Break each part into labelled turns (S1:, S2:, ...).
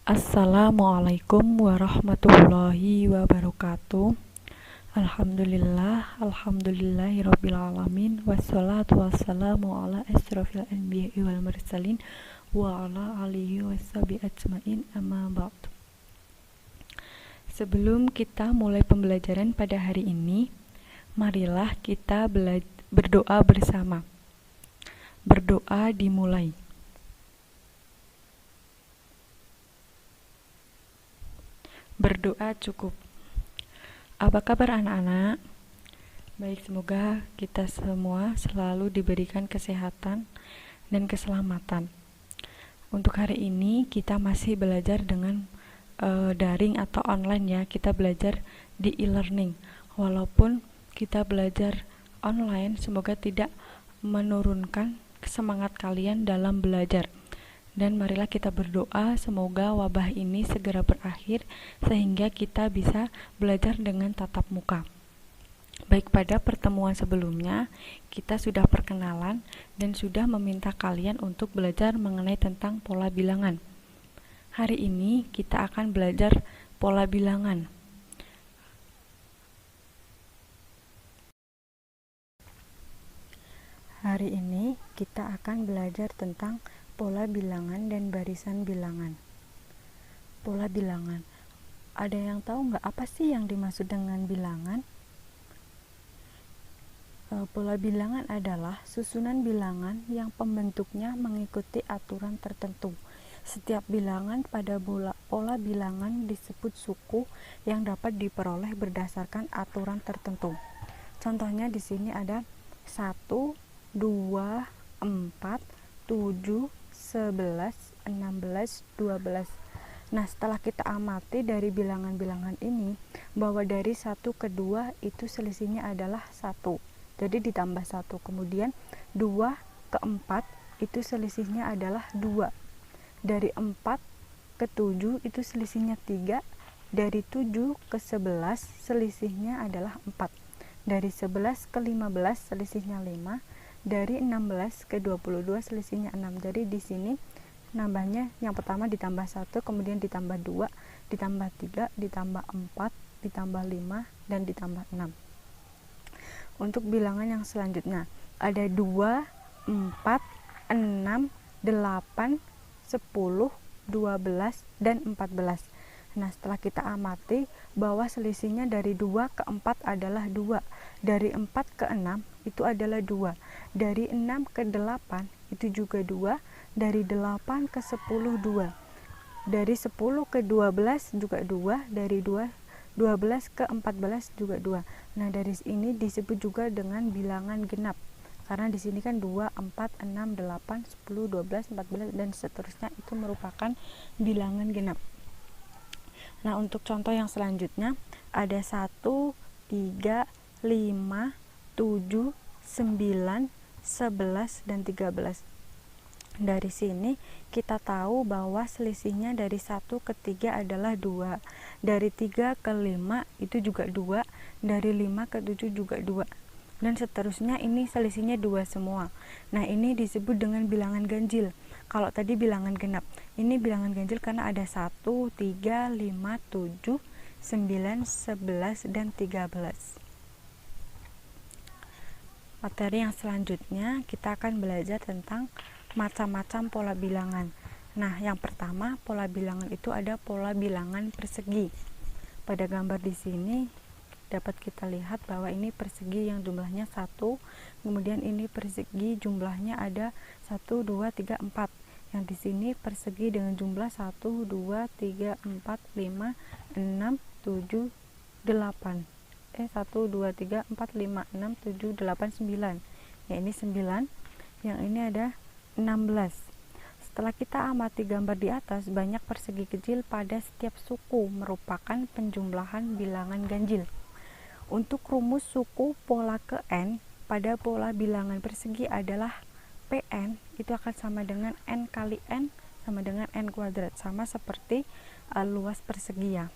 S1: Assalamualaikum warahmatullahi wabarakatuh. Alhamdulillahirrabbilalamin. Wassalatu wassalamu ala asrafil anbiya'i wal mursalin wa ala alihi wassabi ajmain, amma ba'du. Sebelum kita mulai pembelajaran pada hari ini, marilah kita berdoa bersama. Berdoa dimulai. Berdoa cukup. Apa kabar anak-anak? Baik, semoga kita semua selalu diberikan kesehatan dan keselamatan. Untuk hari ini kita masih belajar dengan daring atau online ya. Kita belajar di e-learning. Walaupun kita belajar online, semoga tidak menurunkan semangat kalian dalam belajar. Dan marilah kita berdoa semoga wabah ini segera berakhir sehingga kita bisa belajar dengan tatap muka. Baik, pada pertemuan sebelumnya kita sudah perkenalan dan sudah meminta kalian untuk belajar mengenai tentang pola bilangan. Hari ini kita akan belajar pola bilangan. Hari ini kita akan belajar tentang pola bilangan dan barisan bilangan. Pola bilangan. Ada yang tahu nggak apa sih yang dimaksud dengan bilangan? Pola bilangan adalah susunan bilangan yang pembentuknya mengikuti aturan tertentu. Setiap bilangan pada pola bilangan disebut suku yang dapat diperoleh berdasarkan aturan tertentu. Contohnya di sini ada 1, 2, 4, 7, 11, 16, 12. Nah, setelah kita amati dari bilangan-bilangan ini, bahwa dari 1 ke 2 itu selisihnya adalah 1. Jadi ditambah 1. Kemudian 2 ke 4 itu selisihnya adalah 2. Dari 4 ke 7 itu selisihnya 3. Dari 7 ke 11 selisihnya adalah 4. Dari 11 ke 15 selisihnya 5. Dari 16 ke 22 selisihnya 6. Jadi di sini nambahnya yang pertama ditambah 1, kemudian ditambah 2, ditambah 3, ditambah 4, ditambah 5, dan ditambah 6. Untuk bilangan yang selanjutnya ada 2, 4, 6, 8, 10, 12, dan 14. Nah, setelah kita amati bahwa selisihnya dari 2 ke 4 adalah 2, dari 4 ke 6 itu adalah 2, dari 6 ke 8 itu juga 2, dari 8 ke 10 2, dari 10 ke 12 juga 2, dari 12 ke 14 juga 2. Nah, dari ini disebut juga dengan bilangan genap. Karena di sini kan 2, 4, 6, 8, 10, 12, 14 dan seterusnya itu merupakan bilangan genap. Nah, untuk contoh yang selanjutnya ada 1, 3, 5, 7, 9, 11, dan 13. Dari sini kita tahu bahwa selisihnya dari 1 ke 3 adalah 2. Dari 3 ke 5 itu juga 2. Dari 5 ke 7 juga 2. Dan seterusnya ini selisihnya 2 semua. Nah, ini disebut dengan bilangan ganjil. Kalau tadi bilangan genap, ini bilangan ganjil karena ada 1, 3, 5, 7, 9, 11, dan 13. Materi yang selanjutnya kita akan belajar tentang macam-macam pola bilangan. Nah, yang pertama pola bilangan itu ada pola bilangan persegi. Pada gambar di sini dapat kita lihat bahwa ini persegi yang jumlahnya 1, kemudian ini persegi jumlahnya ada 1, 2, 3, 4. Yang di sini persegi dengan jumlah 1, 2, 3, 4, 5, 6, 7, 8. 1, 2, 3, 4, 5, 6, 7, 8, 9. Ya, ini 9. Yang ini ada 16. Setelah kita amati gambar di atas, banyak persegi kecil pada setiap suku merupakan penjumlahan bilangan ganjil. Untuk rumus suku pola ke N pada pola bilangan persegi adalah Pn itu akan sama dengan N kali N sama dengan N kuadrat, sama seperti luas persegi ya.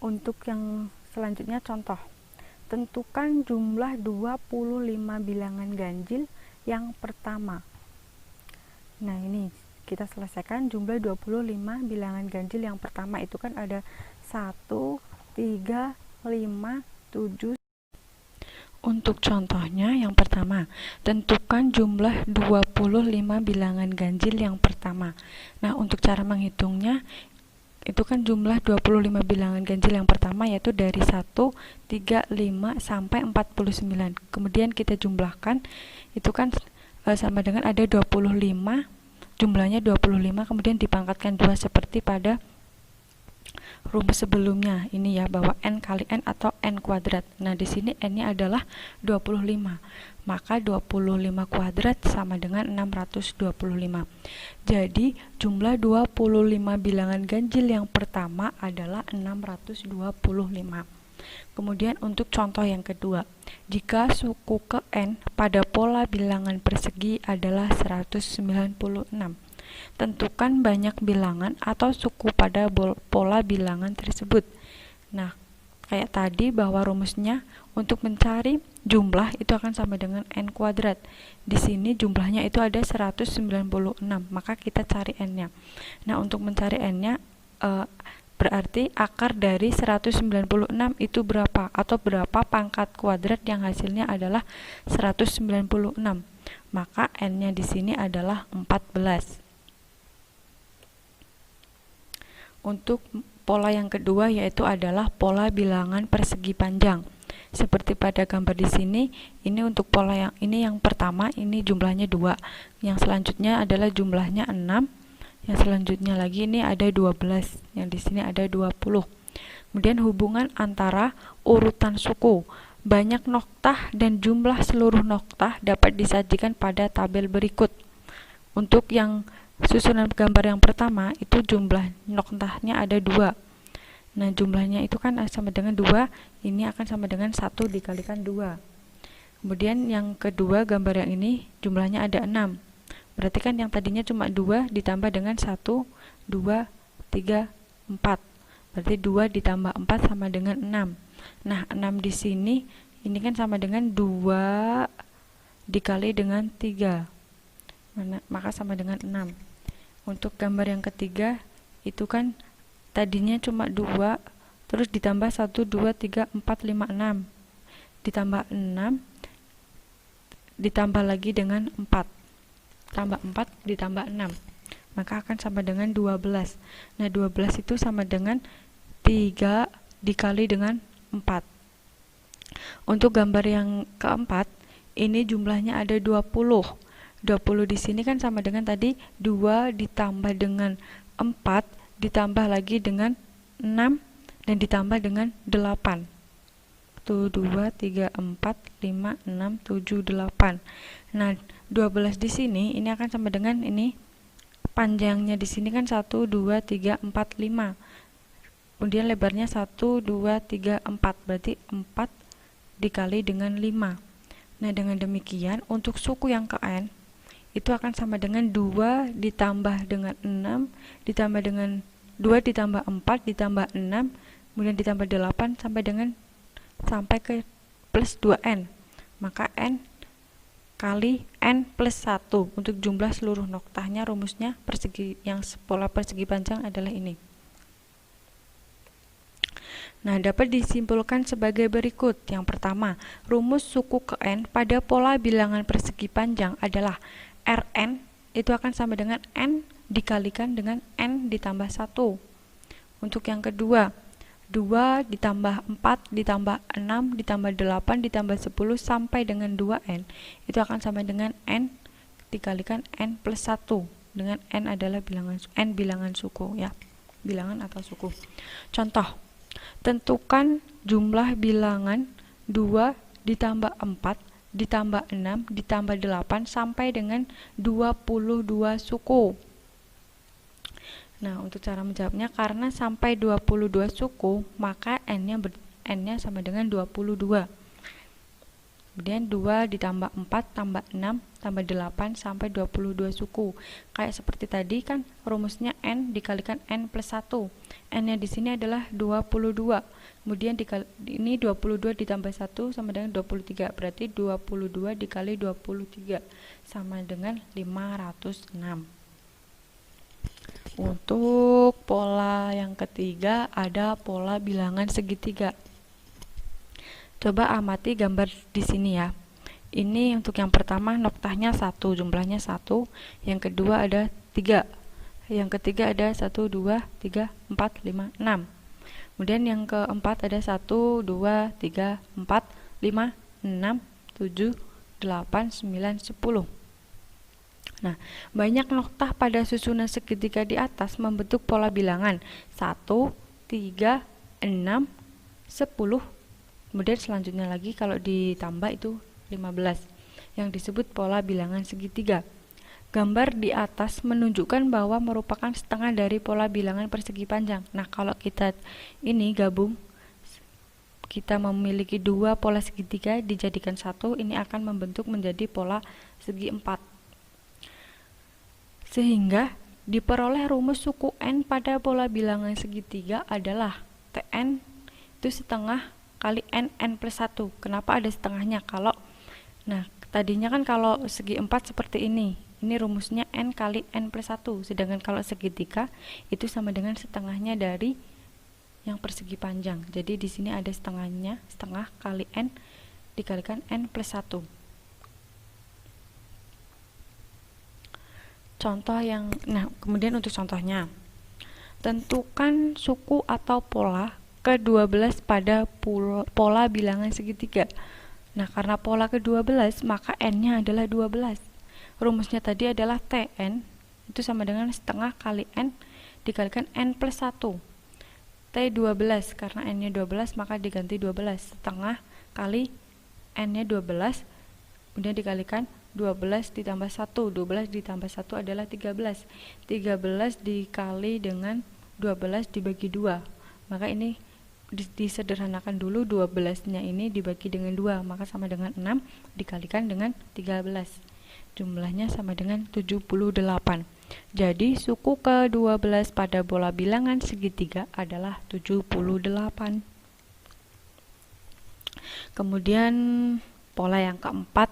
S1: Untuk yang selanjutnya contoh. Tentukan jumlah 25 bilangan ganjil yang pertama. Nah, ini kita selesaikan jumlah 25 bilangan ganjil yang pertama itu kan ada 1, 3, 5, 7. Untuk contohnya yang pertama, tentukan jumlah 25 bilangan ganjil yang pertama. Nah, untuk cara menghitungnya itu kan jumlah 25 bilangan ganjil yang pertama yaitu dari 1, 3, 5 sampai 49. Kemudian kita jumlahkan itu kan sama dengan ada 25, jumlahnya 25 kemudian dipangkatkan 2 seperti pada rumus sebelumnya ini ya, bahwa n kali n atau n kuadrat. Nah, di sini n-nya adalah 25. Maka 25 kuadrat sama dengan 625. Jadi, jumlah 25 bilangan ganjil yang pertama adalah 625. Kemudian untuk contoh yang kedua, jika suku ke n pada pola bilangan persegi adalah 196. Tentukan banyak bilangan atau suku pada pola bilangan tersebut. Nah, kayak tadi bahwa rumusnya untuk mencari jumlah itu akan sama dengan n kuadrat. Di sini jumlahnya itu ada 196, maka kita cari n-nya. Nah, untuk mencari n-nya berarti akar dari 196 itu berapa, atau berapa pangkat kuadrat yang hasilnya adalah 196. Maka n-nya di sini adalah 14. Untuk pola yang kedua yaitu adalah pola bilangan persegi panjang. Seperti pada gambar di sini, ini untuk pola yang ini yang pertama ini jumlahnya 2. Yang selanjutnya adalah jumlahnya 6. Yang selanjutnya lagi ini ada 12. Yang di sini ada 20. Kemudian hubungan antara urutan suku, banyak noktah dan jumlah seluruh noktah dapat disajikan pada tabel berikut. Untuk yang susunan gambar yang pertama itu jumlah noktahnya ada 2. Nah, jumlahnya itu kan sama dengan 2, ini akan sama dengan 1 dikalikan 2. Kemudian yang kedua gambar yang ini jumlahnya ada 6. Berarti kan yang tadinya cuma 2 ditambah dengan 1, 2, 3, 4. Berarti 2 ditambah 4 sama dengan 6. Nah, 6 di sini ini kan sama dengan 2 dikali dengan 3. Maka sama dengan 6. Untuk gambar yang ketiga itu kan tadinya cuma 2 terus ditambah 1, 2, 3, 4, 5, 6 ditambah 6 ditambah lagi dengan 4 tambah 4 ditambah 6 maka akan sama dengan 12. Nah, 12 itu sama dengan 3 dikali dengan 4. Untuk gambar yang keempat ini jumlahnya ada 20. 20 di sini kan sama dengan tadi 2 ditambah dengan 4 ditambah lagi dengan 6 dan ditambah dengan 8. 1, 2, 3, 4, 5, 6, 7, 8. Nah, 12 di sini ini akan sama dengan ini panjangnya di sini kan 1, 2, 3, 4, 5. Kemudian lebarnya 1, 2, 3, 4. Berarti 4 dikali dengan 5. Nah, dengan demikian untuk suku yang ke n itu akan sama dengan 2 ditambah dengan 6 ditambah dengan 2 ditambah 4 ditambah 6 kemudian ditambah 8 sampai ke plus 2n. Maka n kali n plus 1 untuk jumlah seluruh noktahnya. Rumusnya persegi yang pola persegi panjang adalah ini. Nah, dapat disimpulkan sebagai berikut. Yang pertama, rumus suku ke n pada pola bilangan persegi panjang adalah Rn itu akan sama dengan n dikalikan dengan n ditambah 1. Untuk yang kedua, 2 ditambah 4 ditambah 6 ditambah 8 ditambah 10 sampai dengan 2n itu akan sama dengan n dikalikan n plus 1, dengan n adalah bilangan suku ya, bilangan atau suku. Contoh, tentukan jumlah bilangan 2 ditambah 4 ditambah 6 ditambah 8 sampai dengan 22 suku. Nah, untuk cara menjawabnya, karena sampai 22 suku maka n-nya sama dengan 22. Kemudian 2 ditambah 4 tambah 6 tambah 8 sampai 22 suku. Kayak seperti tadi kan rumusnya n dikalikan n plus 1. n-nya di sini adalah 22. Kemudian ini 22 ditambah 1 sama dengan 23. Berarti 22 dikali 23 sama dengan 506. Untuk pola yang ketiga ada pola bilangan segitiga. Coba amati gambar di sini ya. Ini untuk yang pertama noktahnya 1, jumlahnya 1. Yang kedua ada 3. Yang ketiga ada 1, 2, 3, 4, 5, 6. Kemudian yang keempat ada 1, 2, 3, 4, 5, 6, 7, 8, 9, 10. Nah, banyak noktah pada susunan segitiga di atas membentuk pola bilangan 1, 3, 6, 10. Kemudian selanjutnya lagi kalau ditambah itu 15 yang disebut pola bilangan segitiga. Gambar di atas menunjukkan bahwa merupakan setengah dari pola bilangan persegi panjang. Nah, kalau kita ini gabung, kita memiliki dua pola segitiga dijadikan satu, ini akan membentuk menjadi pola segi 4. Sehingga diperoleh rumus suku n pada pola bilangan segitiga adalah Tn itu setengah kali n plus 1. Kenapa ada setengahnya? Nah, tadinya kan kalau segi 4 seperti ini rumusnya n kali n plus 1. Sedangkan kalau segitiga itu sama dengan setengahnya dari yang persegi panjang. Jadi di sini ada setengahnya, setengah kali n dikalikan n plus 1. Kemudian untuk contohnya, tentukan suku atau pola ke-12 pada pola bilangan segitiga. Nah, karena pola ke-12 maka n-nya adalah 12. Rumusnya tadi adalah Tn itu sama dengan setengah kali n dikalikan n plus 1. T12 karena n-nya 12 maka diganti 12, setengah kali n-nya 12 kemudian dikalikan 12 ditambah 1, 12 ditambah 1 adalah 13. 13 dikali dengan 12 dibagi 2. Maka ini disederhanakan dulu, 12-nya ini dibagi dengan 2, maka sama dengan 6 dikalikan dengan 13. Jumlahnya sama dengan 78. Jadi suku ke-12 pada pola bilangan segitiga adalah 78. Kemudian pola yang keempat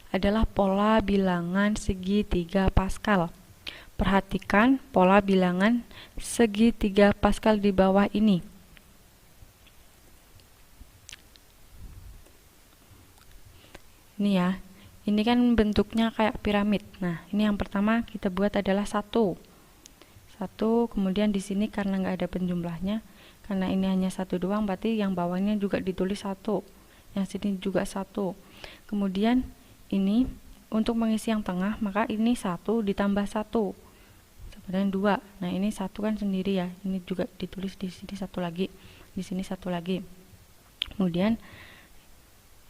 S1: adalah pola bilangan segitiga Pascal. Perhatikan pola bilangan segitiga Pascal di bawah ini. Ini ya, ini kan bentuknya kayak piramid. Nah, ini yang pertama kita buat adalah 1. Kemudian di sini karena nggak ada penjumlahnya, karena ini hanya 1 doang, berarti yang bawahnya juga ditulis 1. Yang sini juga 1. Kemudian ini untuk mengisi yang tengah, maka ini 1 ditambah 1 sama dengan 2. Nah, ini 1 kan sendiri ya. Ini juga ditulis di sini 1 lagi. Di sini 1 lagi. Kemudian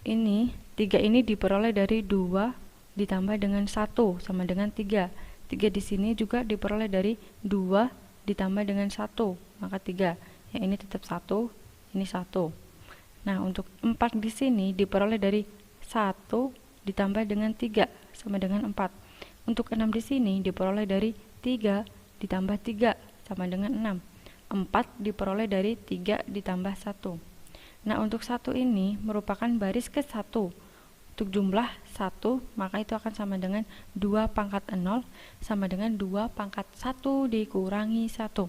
S1: ini 3 ini diperoleh dari 2 ditambah dengan 1 sama dengan 3. 3 di sini juga diperoleh dari 2 ditambah dengan 1, maka 3. Yang ini tetap 1, ini 1. Nah, untuk 4 di sini diperoleh dari 1 ditambah dengan 3 sama dengan 4. Untuk 6 di sini diperoleh dari 3 ditambah 3 sama dengan 6. 4 diperoleh dari 3 ditambah 1. Nah, untuk 1 ini merupakan baris ke-1. Untuk jumlah 1, maka itu akan sama dengan 2 pangkat 0 sama dengan 2 pangkat 1 dikurangi 1.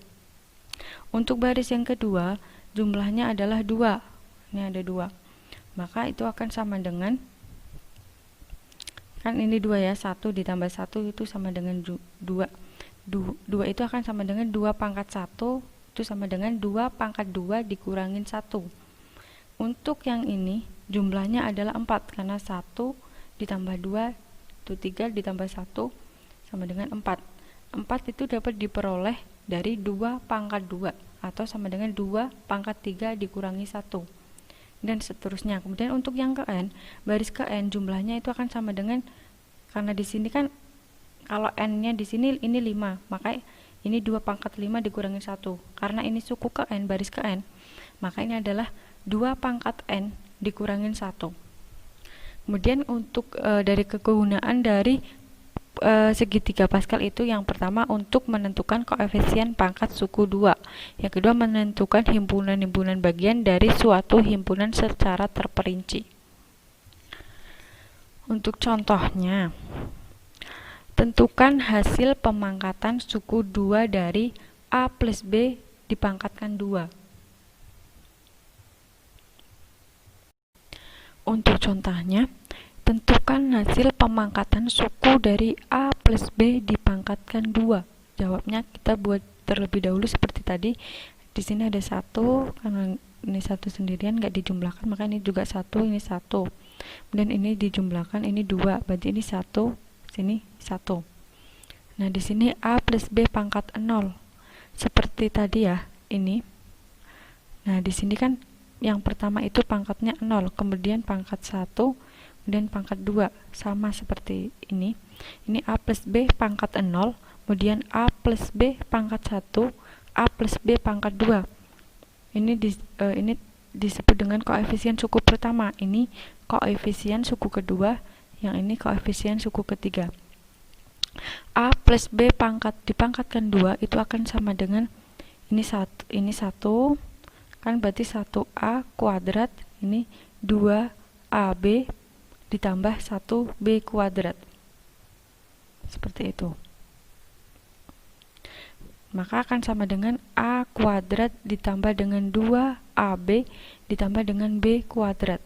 S1: Untuk baris yang kedua, jumlahnya adalah 2. Ini ada 2. Maka itu akan sama dengan, kan ini 2 ya, 1 ditambah 1 itu sama dengan 2. 2 itu akan sama dengan 2 pangkat 1, itu sama dengan 2 pangkat 2 dikurangin 1. Untuk yang ini, jumlahnya adalah 4, karena 1 ditambah 2, itu 3 ditambah 1, sama dengan 4. 4 itu dapat diperoleh dari 2 pangkat 2, atau sama dengan 2 pangkat 3 dikurangi 1. Dan seterusnya. Kemudian untuk yang ke n, baris ke n jumlahnya itu akan sama dengan, karena di sini kan kalau n-nya di sini ini 5, maka ini 2 pangkat 5 dikurangi 1. Karena ini suku ke n, baris ke n, maka ini adalah 2 pangkat n dikurangin 1. Kemudian untuk dari kegunaan dari segitiga Pascal itu yang pertama untuk menentukan koefisien pangkat suku 2. Yang kedua menentukan himpunan-himpunan bagian dari suatu himpunan secara terperinci. Untuk contohnya, tentukan hasil pemangkatan suku 2 dari A plus B dipangkatkan 2. Untuk contohnya, tentukan hasil pemangkatan suku dari A plus B dipangkatkan 2. Jawabnya kita buat terlebih dahulu seperti tadi. Di sini ada 1, karena ini 1 sendirian nggak dijumlahkan, maka ini juga 1, ini 1. Kemudian ini dijumlahkan, ini 2, berarti ini 1, sini 1. Nah, di sini A plus B pangkat 0. Seperti tadi ya, ini. Nah, di sini kan yang pertama itu pangkatnya 0, kemudian pangkat 1, kemudian pangkat 2, sama seperti ini. Ini A plus B pangkat 0, kemudian A plus B pangkat 1, A plus B pangkat 2. Ini disebut dengan koefisien suku pertama. Ini koefisien suku kedua, yang ini koefisien suku ketiga. A plus B dipangkatkan 2 itu akan sama dengan ini 1, kan berarti 1A kuadrat, ini 2AB ditambah 1B kuadrat. Seperti itu. Maka akan sama dengan A kuadrat ditambah dengan 2AB ditambah dengan B kuadrat.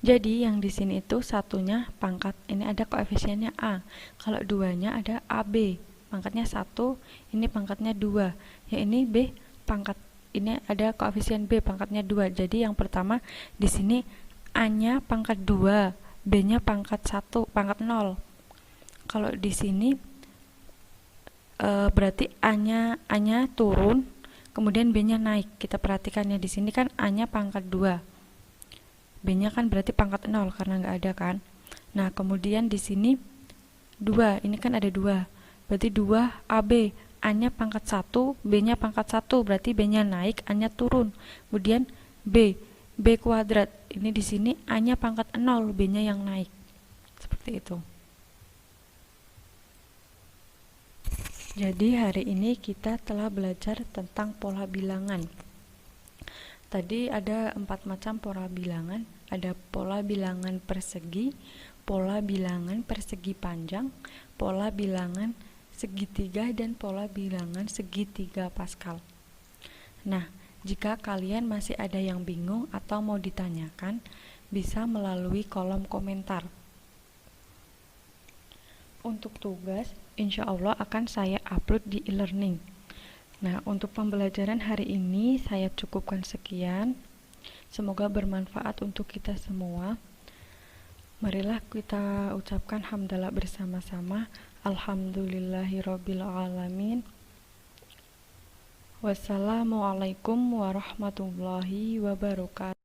S1: Jadi yang di sini itu satunya pangkat, ini ada koefisiennya A. Kalau duanya ada AB, pangkatnya 1, ini pangkatnya 2. Ya ini B pangkat, ini ada koefisien B pangkatnya 2. Jadi yang pertama di sini A-nya pangkat 2, B-nya pangkat 1, pangkat 0. Kalau di sini berarti A-nya turun, kemudian B-nya naik. Kita perhatikan ya, di sini kan A-nya pangkat 2. B-nya kan berarti pangkat 0 karena nggak ada kan. Nah, kemudian di sini 2, ini kan ada 2. Berarti 2AB, A-nya pangkat 1, B-nya pangkat 1, berarti B-nya naik, A-nya turun. Kemudian B kuadrat. Ini di sini A-nya pangkat 0, B-nya yang naik. Seperti itu. Jadi hari ini kita telah belajar tentang pola bilangan. Tadi ada 4 macam pola bilangan. Ada pola bilangan persegi, pola bilangan persegi panjang, pola bilangan segitiga, dan pola bilangan segitiga Pascal. Nah, jika kalian masih ada yang bingung atau mau ditanyakan, bisa melalui kolom komentar. Untuk tugas, insya Allah akan saya upload di e-learning. Nah, untuk pembelajaran hari ini saya cukupkan sekian. Semoga bermanfaat untuk kita semua. Marilah kita ucapkan hamdalah bersama-sama. Alhamdulillahirabbil alamin. Wassalamualaikum warahmatullahi wabarakatuh.